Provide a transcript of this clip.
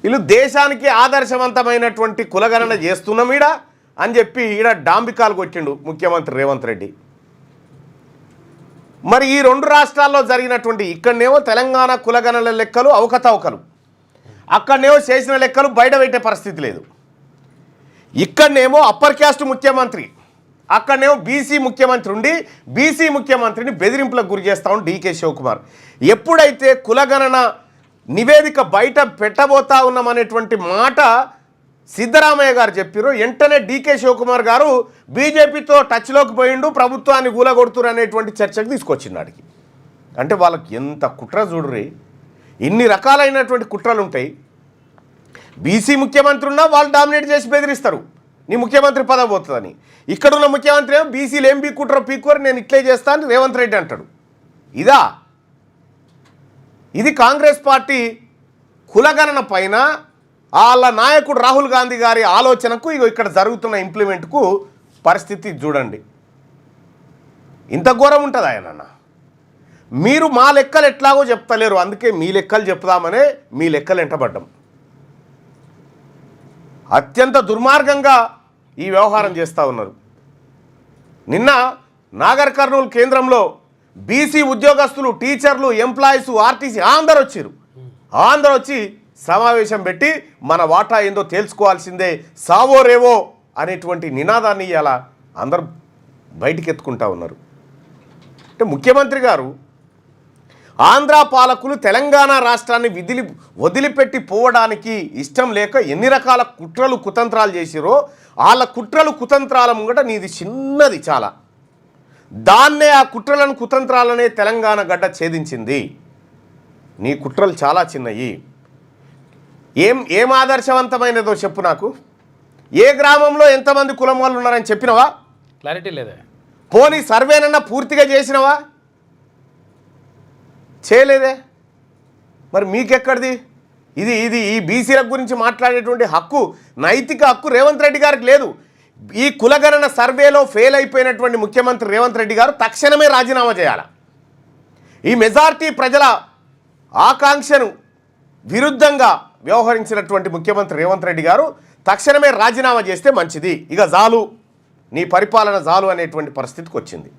వీళ్ళు దేశానికి ఆదర్శవంతమైనటువంటి కులగణన చేస్తున్నాం ఈడ అని చెప్పి ఈడ డాంబికాలు కొట్టిండు ముఖ్యమంత్రి రేవంత్ రెడ్డి. మరి ఈ రెండు రాష్ట్రాల్లో జరిగినటువంటి ఇక్కడనేమో తెలంగాణ కులగణన లెక్కలు అవకతవకలు, అక్కడనేమో చేసిన లెక్కలు బయట పెట్టే పరిస్థితి లేదు. ఇక్కడనేమో అప్పర్ క్యాస్ట్ ముఖ్యమంత్రి, అక్కడనేమో బీసీ ముఖ్యమంత్రి ఉండి బీసీ ముఖ్యమంత్రిని బెదిరింపులకు గురి చేస్తా ఉండి డీకే శివకుమార్. ఎప్పుడైతే కులగణన నివేదిక బయట పెట్టబోతా ఉన్నామనేటువంటి మాట సిద్ధరామయ్య గారు చెప్పారు, వెంటనే డీకే శివకుమార్ గారు బీజేపీతో టచ్లోకి పోయిండు, ప్రభుత్వాన్ని కూలగొడుతురు అనేటువంటి చర్చకు తీసుకొచ్చినాడికి. అంటే వాళ్ళకి ఎంత కుట్ర చూడరే, ఇన్ని రకాలైనటువంటి కుట్రలు ఉంటాయి. బీసీ ముఖ్యమంత్రి ఉన్నా వాళ్ళు డామినేట్ చేసి బెదిరిస్తారు నీ ముఖ్యమంత్రి పదవి పోతుందని. ఇక్కడున్న ముఖ్యమంత్రి ఏమో బీసీలు ఏం పీక్కుంటారో పీక్కోరు, నేను ఇట్లే చేస్తాను రేవంత్ రెడ్డి అంటాడు. ఇది కాంగ్రెస్ పార్టీ కులగణన పైన వాళ్ళ నాయకుడు రాహుల్ గాంధీ గారి ఆలోచనకు ఇక్కడ జరుగుతున్న ఇంప్లిమెంట్కు పరిస్థితి చూడండి. ఇంత ఘోరం ఉంటుంది ఆయనన్న. మీరు మా లెక్కలు ఎట్లాగో చెప్తలేరు, అందుకే మీ లెక్కలు చెప్దామనే మీ లెక్కలు ఎంటబడ్డం. అత్యంత దుర్మార్గంగా ఈ వ్యవహారం చేస్తూ ఉన్నారు. నిన్న నాగర్ కర్నూలు కేంద్రంలో బీసీ ఉద్యోగస్తులు, టీచర్లు, ఎంప్లాయీస్, ఆర్టీసీ అందరూ వచ్చి సమావేశం పెట్టి మన వాటా ఏందో తేల్చుకోవాల్సిందే, సావో రేవో అనేటువంటి నినాదాన్ని ఇలా అందరూ బయటికి ఎత్తుకుంటా ఉన్నారు. అంటే ముఖ్యమంత్రి గారు ఆంధ్ర పాలకులు తెలంగాణ రాష్ట్రాన్ని వదిలిపెట్టి పోవడానికి ఇష్టం లేక ఎన్ని రకాల కుట్రలు కుతంత్రాలు చేసిరో వాళ్ళ కుట్రలు కుతంత్రాల ముంగట నీది చిన్నది చాలా. దాన్నే ఆ కుట్రలను కుతంత్రాలనే తెలంగాణ గడ్డ ఛేదించింది. నీ కుట్రలు చాలా చిన్నవి. ఏం ఆదర్శవంతమైనదో చెప్పు నాకు. ఏ గ్రామంలో ఎంతమంది కులం వాళ్ళు ఉన్నారని చెప్పినవా? క్లారిటీ లేదా? పోనీ సర్వేనన్నా పూర్తిగా చేసినవా? చేయలేదే. మరి మీకెక్కడిది ఇది ఈ బీసీల గురించి మాట్లాడేటువంటి హక్కు, నైతిక హక్కు రేవంత్ రెడ్డి గారికి లేదు. ఈ కులగణన సర్వేలో ఫెయిల్ అయిపోయినటువంటి ముఖ్యమంత్రి రేవంత్ రెడ్డి గారు తక్షణమే రాజీనామా చేయాలి. ఈ మెజారిటీ ప్రజల ఆకాంక్షను విరుద్ధంగా వ్యవహరించినటువంటి ముఖ్యమంత్రి రేవంత్ రెడ్డి గారు తక్షణమే రాజీనామా చేస్తే మంచిది. ఇక జాలు, నీ పరిపాలన జాలు అనేటువంటి పరిస్థితికి వచ్చింది.